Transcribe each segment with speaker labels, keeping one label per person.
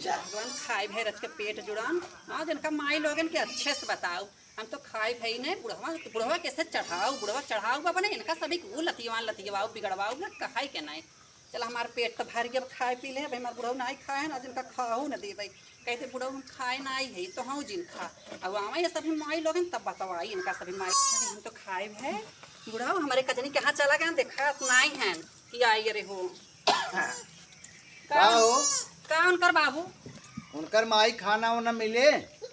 Speaker 1: भगवान खाए भे रच के पेट जुड़ान। हाँ जिनका माई लोगन के अच्छे से बताओ। हम तो खाए भई नहीं बुढ़वा कैसे चढ़ाओ बुढ़वा चढ़ाओ बाबा नहीं इनका सभी को लतियवाओ बिगड़वाओ ना कहाई के नहीं। चल हमारे पेट तो भर गया खाए पी ले भाई हमारे बुढ़ऊ नहीं खाए ना जिनका खाओ न दे भाई कहते बुढ़ऊ हम खाए ना आई है तो हाँ जिन खा अब आवा सभी माई लोगन तब बताओ इनका सभी माई हम तो खाए भे बुढ़ऊ हमारे कजनी कहाँ चला गया देखा नहीं है कि आई अरे हो का उनकर बाबू
Speaker 2: उनकर माई खाना वाना मिले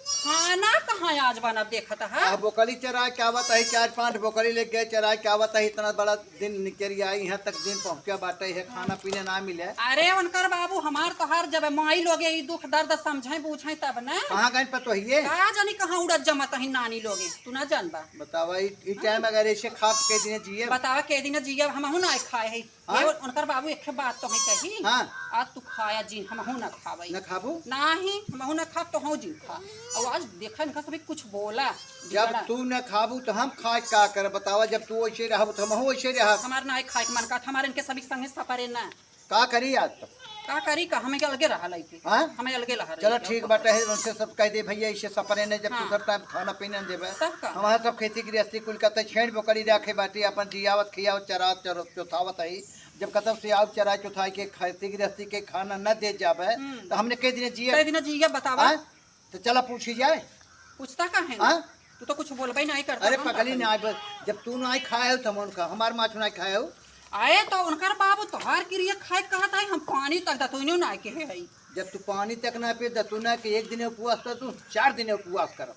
Speaker 1: खाना कहाँ आज बना देखता है
Speaker 2: बोकली चरा क्या आवत है 4-5 बोकली ले गए चरा क्या आवत है इतना बड़ा दिन निकल आई यहाँ तक दिन पहुँचा बाटे है खाना पीने ना मिले।
Speaker 1: अरे उनकर बाबू हमार तो हर जब माई लोगे दुख दर्द समझे पूछे तब न
Speaker 2: कहाँ गए पतो है
Speaker 1: का जानी कहाँ उड़द जमत है नानी लोगे तू ना जानबा
Speaker 2: बतावा टाइम अगर ऐसे खा के दिन जिए
Speaker 1: बतावा के दिन जिए हम ना खाए है उनकर बाबू एक बात तो है कही आज तू खाया जी हम ना खावे
Speaker 2: न खाबू
Speaker 1: नहीं हम ना खा तो हूँ जी खा और आज देखा इनका सभी कुछ बोला
Speaker 2: जब तू न खाबू तो हम खाए का कर बतावा जब तू वैसे रहबू तो हम वैसे रह
Speaker 1: हमार ना खाए के मन का हमारे इनके सभी संगे सफरे ना
Speaker 2: का करी आज तो
Speaker 1: का करी का हमें अलगे रहा लाइके हमें अलगे रहा
Speaker 2: चलो ठीक बाटे है उनसे सब कह दे भैया इसे सपने ने जब तू सब टाइम खाना पीना देबे हमारा सब खेती गृहस्थी कुल कहते छेड़ बकरी रखे बाटी अपन जियावत खियावत चरावत चौथावत है जब कतब से आओ चराई चौथाई के खेती गृहस्थी के खाना न दे जावे तो हमने कई दिन जिए
Speaker 1: बतावा
Speaker 2: तो चला पूछी जाए
Speaker 1: पूछता का है तू तो कुछ बोलबे नहीं करता
Speaker 2: अरे पगली ने आए जब तू नहीं खाए हो तो उनका हमार माछ नहीं खाए हो
Speaker 1: आए तो उनकर बाबू तोहार क्रिया खाए कहा था हम पानी तक दतुनो ना के है
Speaker 2: जब तू पानी तक ना पे दतुना के एक दिन उपवास कर तू 4 दिन उपवास कर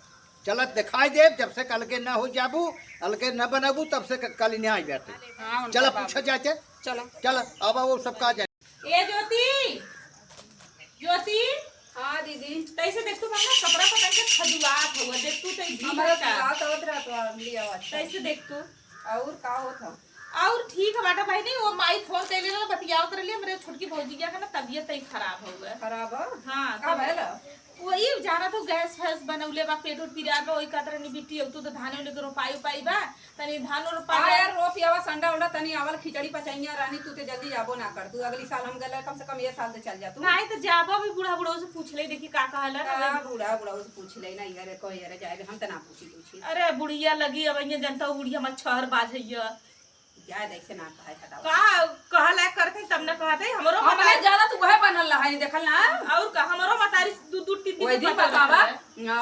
Speaker 2: चल दिखाई दे जब से कल के ना हो जाबू कल के न बनबू तब से कल नहीं आई बैठे चल पूछा जाते
Speaker 1: चलो
Speaker 2: चल अब वो सब का जाए
Speaker 3: ए ज्योति
Speaker 4: हाँ दीदी
Speaker 3: तैसे देख तू हमरा कपड़ा पकड़ के खजुआत हुआ देख तू तै
Speaker 4: हमारा बात होत रहा तो लिया हुआ
Speaker 3: तैसे देख तू
Speaker 4: और का होत हो
Speaker 3: और ठीक है बाटा भाई नहीं वो माई फोन कर लेना बतियाओ कर लिए मेरे छोटकी भौजी का ना तबीयत तई खराब हो गया
Speaker 4: खराब
Speaker 3: हां
Speaker 4: का भइल
Speaker 3: वही जाना तो गैस फैस बनौले बा पेट उठ पिरा बा ओई कातर नि बिटी तू तो धान उन के रोपाई पाई बा तनी धान रोपा
Speaker 4: यार रोपियावा संडा उंडा तनी आवल खिचड़ी पचाइया रानी तू ते जल्दी जाबो ना कर तू अगली साल हम गले कम से कम ये साल से चल जा तू
Speaker 3: नहीं तो जाबो भी बूढ़ा बूढ़ा से पूछ ले देखी का कहला
Speaker 4: बूढ़ा से पूछ ले ना यार कोई यार जाए हम त ना पूछी
Speaker 3: अरे बुढ़िया लगी अब ये जनता बुढ़िया मत छहर बाजैया
Speaker 4: जाए ऐसे ना कहे
Speaker 3: का कहला करते तब न कहते हमरो
Speaker 4: हमने ज्यादा तू वह बनल रहा है देखल ना
Speaker 3: और का हमरो मतारी दू तीन
Speaker 4: दिन
Speaker 3: दिन
Speaker 4: बतावा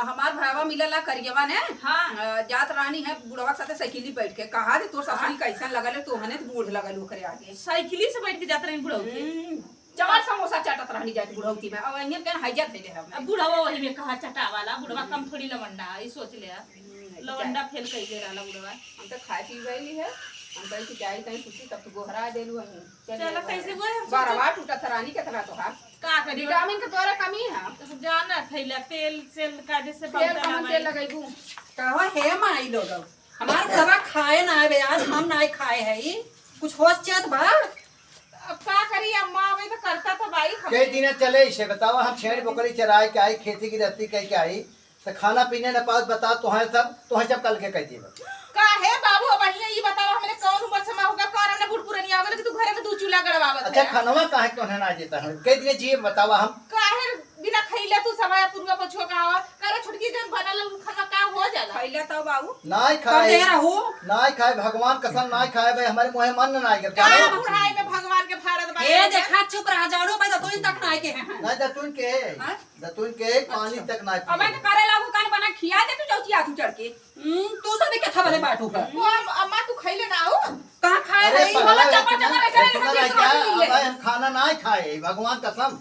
Speaker 4: हमार भावा मिलला करियवा ने
Speaker 3: हां
Speaker 4: जात रानी है बुढ़वा के साथे साइकिली बैठ के कहा दे तोर ससुरी कैसन लगल है तोहने तो बूढ़ लगल ओकरे आगे
Speaker 3: साइकिली से बैठ के जात रही बुढ़ऊ के
Speaker 4: चार समोसा चाटत रहनी जात बुढ़ौती में अब अइयन के हाइजा दे दे हम
Speaker 3: बुढ़वा वही में कहा चटा वाला बुढ़वा कम थोड़ी लवंडा ई सोच ले लवंडा फेल कई दे रहला बुढ़वा
Speaker 4: हम तो खाए पी गईली है हम कहीं की जाई कहीं पूछी तब तो गोहरा देलू हम
Speaker 3: चलो कैसे गोए हम
Speaker 4: बारवा टूटा थरानी के तरह तो हां
Speaker 3: का करी
Speaker 4: विटामिन के तोरा कमी है
Speaker 3: तो जाना खैला तेल सेल का जैसे
Speaker 4: तेल कम तेल लगाइबू
Speaker 1: कहवा हे माई लोग हमार दवा खाए ना आवे आज हम ना खाए है कुछ होश चेत बा
Speaker 3: अब का करी अम्मा वे तो करता तो भाई
Speaker 2: कई दिन चले इसे बतावा हम छेड़ बकरी चराए के आई खेती की रस्ती कह के आई तो खाना पीने न पास बता तो है सब कल के कह दिए
Speaker 3: का है बाबू अब ये बताओ हमने कौन उम्र से होगा कौन हमने बुढ़ पुरानी होगा कि तू घरे में दूध चूल्हा गड़वावत
Speaker 2: अच्छा खानवा काहे क्यों ना देता है कई दिन जी बतावा हम
Speaker 3: काहे बिना खइले तू समय पूर्वा पछो का हो करे छुटकी जन बनल खाना का हो जाला
Speaker 4: खइले तो बाबू
Speaker 2: नाय खाए
Speaker 1: रहू
Speaker 2: नाय खाए भगवान कसम नाय खाए भाई हमारे मुंह मन ना आए
Speaker 3: का बुढ़ाई में भगवान के भारत बा
Speaker 1: ए देखा चुप रह जानो भाई तो तक ना के हैं
Speaker 2: ना दतुन के पानी तक ना
Speaker 4: अब मैं तो करे लागू कान बना खिया दे तू चौथिया तू चढ़ के
Speaker 1: तू सब के था भले बाटू का
Speaker 3: वो अम्मा तू खइले ना हो
Speaker 1: कहां खाए
Speaker 2: अरे
Speaker 1: है
Speaker 4: वाला चपा चपा
Speaker 2: भाई हम खाना ना खाए भगवान कसम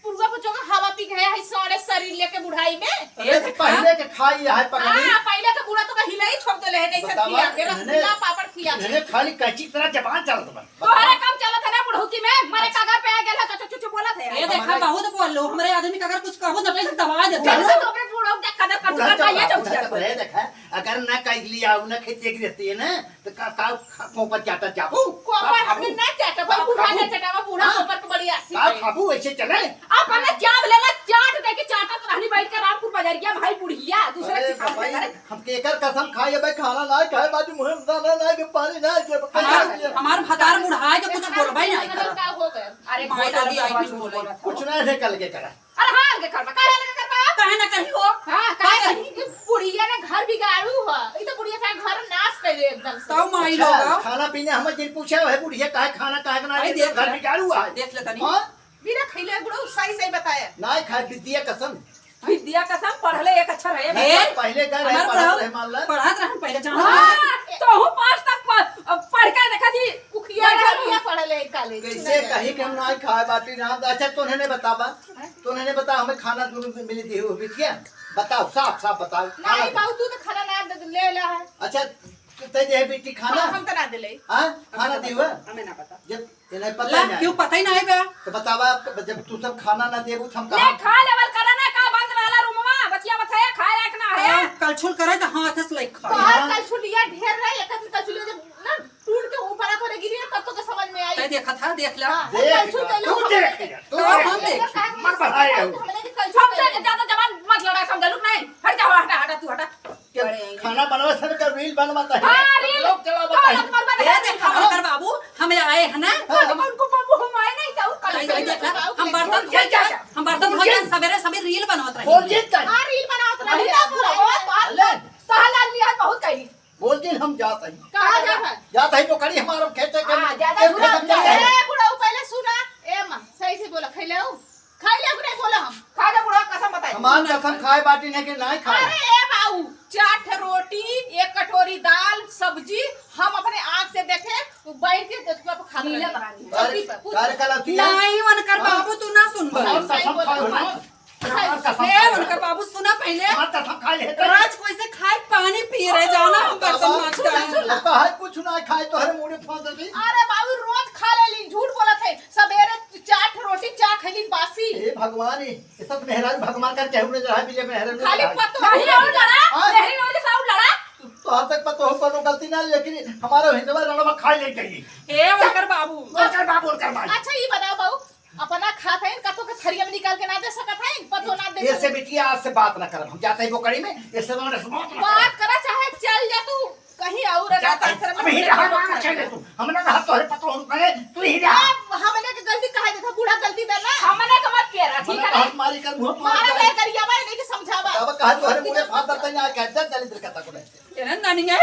Speaker 3: पूर्वा पछो का हवा पी गए है सारे शरीर लेके बुढ़ाई में
Speaker 2: अरे पहले के खाई है पकड़ी
Speaker 3: हां पहले तो बुढ़ा तो का हिला ही छोड़ देले है नहीं सब खिया के रसगुल्ला पापड़ खिया
Speaker 2: मैंने खाली कच्ची तरह जबान चलत बा
Speaker 4: तोहरे काम चलत है ना बुढ़ौती में मारे कागर पे आ गेल तो चुचु बोलत है
Speaker 1: ये देखा बहुत बोल लो हमरे आदमी का अगर कुछ कहो तो पहले दबा देते
Speaker 4: तो अपने बुढ़ऊ के कदर कर का ये चौथिया
Speaker 2: पहले देखा अगर ना कह लिया ना खेती की रहती है ना तो का पोपट जाता जाबू
Speaker 3: कोपर हमने ना चाटा भाई बुढ़ा ने चटावा बुढ़ा कोपर के बड़ी आसी
Speaker 2: का खाबू ऐसे चले
Speaker 4: आप हमें जाब लेला चाट दे के चाटत रहनी बैठ के रामपुर बाजारिया भाई बुढ़िया दूसरे
Speaker 2: अरे
Speaker 4: सिखा
Speaker 2: भाई
Speaker 4: करे
Speaker 2: हम केकर कसम खाए भाई खाना ना खाए बाजू मुंह दाना ना के पानी ना के
Speaker 1: हमार भतार बुढ़ाए के कुछ बोलबे नहीं
Speaker 3: का हो गया
Speaker 4: अरे
Speaker 1: माई
Speaker 4: खोटा
Speaker 1: लगी आई
Speaker 4: आई
Speaker 1: कुछ बोले
Speaker 2: कुछ ना है कल के करा
Speaker 4: अरे हां
Speaker 3: निकाल के करबा काहे लगे करबा
Speaker 1: काहे ना कही हो
Speaker 3: हां काहे करी बुढ़िया ने घर बिगाड़ू है ई तो बुढ़िया का घर नाश कर दे एकदम से
Speaker 1: तो माई लोग
Speaker 2: खाना पीने हम जिन पूछा है बुढ़िया काहे खाना काहे बना
Speaker 1: अरे
Speaker 2: रही
Speaker 1: देख
Speaker 2: घर
Speaker 1: ले।
Speaker 2: बिगाड़ू है
Speaker 1: देख ले तनी
Speaker 2: हां
Speaker 3: बिना खइले बुढ़ऊ सही बताया
Speaker 2: ना खाए विद्या कसम
Speaker 4: विद्या कसम पढ़ले एक अक्षर है
Speaker 2: पहले कह रहे पढ़त रहे मान ला
Speaker 1: पढ़ात रहन पहले जान
Speaker 4: तो हूँ 5 तक पढ़ के देखा जी
Speaker 3: कुखिया घरिया पढ़ले कॉलेज
Speaker 2: कैसे कहीं कि हम ना खाए बाटी राम अच्छा तूने नहीं बतावा तूने नहीं बता हमें खाना दोनों मिली थी वो बिटिया बताओ साफ साफ बताओ
Speaker 3: नहीं बाबू तू तो खाना ना ले ला है
Speaker 2: अच्छा ते जे बेटी खाना
Speaker 3: हम तो ना देले
Speaker 2: हां खाना दी हुआ
Speaker 4: हमें ना पता
Speaker 2: जब इन्हें पता
Speaker 1: ला
Speaker 2: नहीं
Speaker 1: क्यों पता ही ना है बे
Speaker 2: तो बतावा जब तू सब खाना ना देबू हम
Speaker 4: ले
Speaker 2: कहां
Speaker 4: खा लेवल करना का बंद रहला रूमवा बचिया बताया खाए लायक ना है
Speaker 1: कलछुल करे तो हाथ से लाइक
Speaker 3: तो
Speaker 1: खा
Speaker 3: हर कल छुलिया ढेर रहा एक दिन कल छुलिया जब ना टूट के ऊपर को गिरी तब तो समझ में आई
Speaker 1: तै देखा था देख ला
Speaker 2: देख तू देख तू
Speaker 1: हम देख
Speaker 2: मत बढ़ाए हो
Speaker 4: हमसे ज्यादा जवान मत लड़ा समझ लुक नहीं हट जा हटा हटा तू हटा
Speaker 2: खाना बनवा सब का रील बनवाता है
Speaker 4: हां रील
Speaker 2: लोग चलावता है
Speaker 1: ये देख हमर कर बाबू हमें आए हैं ना
Speaker 4: उनको बाबू हम आए नहीं जाऊ कल
Speaker 1: तै देख ला हम बर्तन धोई के हम बर्तन धोई के सवेरे सवेरे रील बनवत रही
Speaker 2: बोल जीत
Speaker 3: हां रील बनाओ तो नहीं ना पूरा
Speaker 4: सहला लिया बहुत कही
Speaker 2: बोल दिन हम जात हई
Speaker 3: कहां जा है
Speaker 2: जात हई तो कड़ी हमारा खेते के
Speaker 3: हां ज्यादा ए बुढ़ऊ पहले सुना ए मां सही से बोला खइले हो खइले कि नहीं बोला हम
Speaker 4: खा जा बुढ़ा कसम बताए
Speaker 2: हमार कसम खाए बाटी नहीं कि नहीं खाए
Speaker 3: अरे ए बाऊ 4 रोटी एक कटोरी दाल सब्जी हम अपने आंख से देखे बैठ के देखो खा
Speaker 4: नीला बनानी है
Speaker 2: कार्यकलाप
Speaker 1: नहीं उनकर बाबू तू ना सुन बे
Speaker 2: कसम खाओ ना
Speaker 1: ए उनकर बाबू सुना पहले
Speaker 2: कसम खा ले
Speaker 1: राज कैसे खाए पानी पी रहे जाना हम बर्तन मांजते हैं
Speaker 2: लगता है कुछ ना खाए तो हरे मुड़े फांस दी
Speaker 3: अरे बाबू रोज खा लेली झूठ बोलत है सवेरे 4 रोटी चा खैली बासी
Speaker 2: हे भगवान ये सब मेहराज भगवान का केहू ने रहा बिले मेहराज
Speaker 3: खाली पत्तो
Speaker 4: नहीं और लड़ा लहरी और के साथ लड़ा
Speaker 2: तो आज तक पता हो कोनो गलती ना लेकिन हमारा हिंदवा रणवा खा ले चाहिए
Speaker 1: ए उनकर बाबू
Speaker 2: बोल कर भाई
Speaker 3: अच्छा ये बताओ बाऊ अपना खात है कतो के थरिया में निकाल के ना दे सकत है पतो ना दे
Speaker 2: ऐसे बिटिया आज से बात ना कर हम जाते हैं बोकड़ी में ऐसे हमने
Speaker 3: बात करा चाहे चल जा तू कहीं और
Speaker 2: जाता है हम ही रहा ना चाहिए तू हमने कहा तो हरे पतो हम करे तू ही रहा
Speaker 3: हमने के गलती कहे देखा बूढ़ा गलती देना
Speaker 4: हमने का मत केरा ठीक है
Speaker 2: हाथ मारी कर मुंह
Speaker 3: मारा
Speaker 2: मार
Speaker 3: ले करिया भाई नहीं कि समझावा
Speaker 2: अब कहा तो हरे मुझे फादर तने आ कहता चल इधर कहता को
Speaker 1: ये ननिया